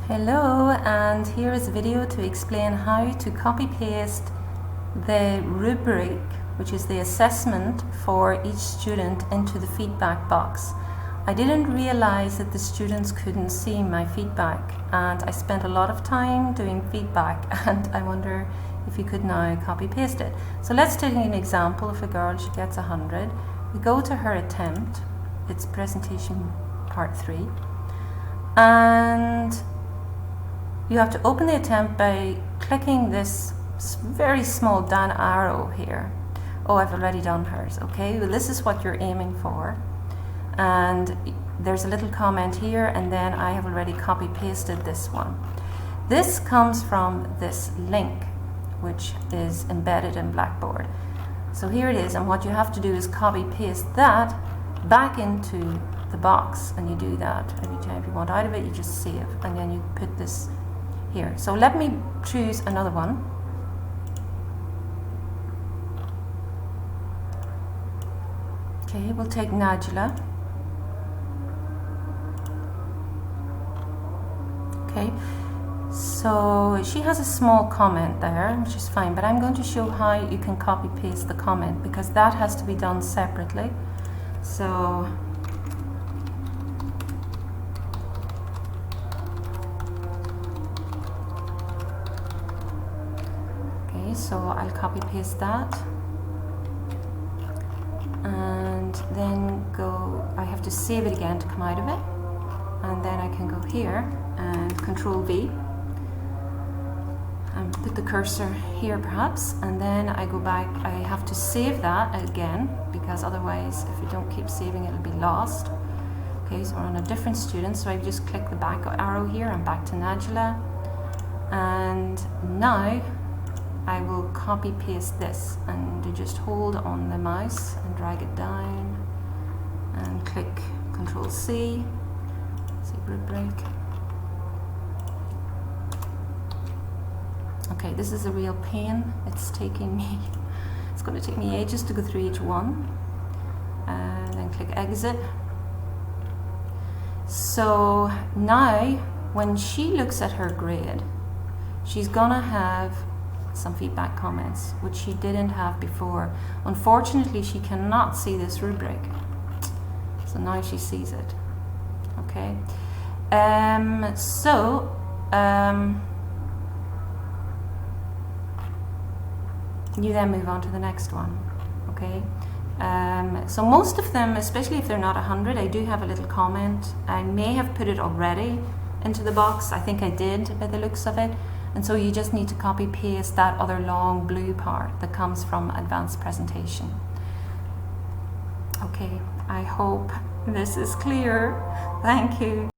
Hello, and here is a video to explain how to copy paste the rubric, which is the assessment for each student, into the feedback box. I didn't realize that the students couldn't see my feedback, and I spent a lot of time doing feedback, and I wonder if you could now copy paste it. So let's take an example of a girl. She gets 100. We go to her attempt. It's presentation part 3, and you have to open the attempt by clicking this very small down arrow here. Oh, I've already done hers. Okay, well, this is what you're aiming for, and there's a little comment here, and then I have already copy pasted this one. This comes from this link which is embedded in Blackboard. So here it is, and what you have to do is copy paste that back into the box, and you do that every time. If you want out of it, you just save, and then you put this here. So let me choose another one. Okay, we'll take Najla. Okay, so she has a small comment there, which is fine, but I'm going to show how you can copy paste the comment, because that has to be done separately. So so I'll copy paste that, and then I have to save it again to come out of it, and then I can go here and Control V and put the cursor here perhaps, and then I go back. I have to save that again, because otherwise if you don't keep saving it'll be lost. Okay, so we're on a different student, so I just click the back arrow here and back to Najla, and now I will copy paste this, and you just hold on the mouse and drag it down and click Control C, rubric. Okay, this is a real pain. It's going to take me ages to go through each one, and then click Exit. So now when she looks at her grade, she's gonna have some feedback comments, which she didn't have before. Unfortunately, she cannot see this rubric, so now she sees it. Okay, you then move on to the next one. Okay, so most of them, especially if they're not 100, I do have a little comment. I may have put it already into the box. I think I did by the looks of it. And so you just need to copy paste that other long blue part that comes from advanced presentation. Okay, I hope this is clear. Thank you.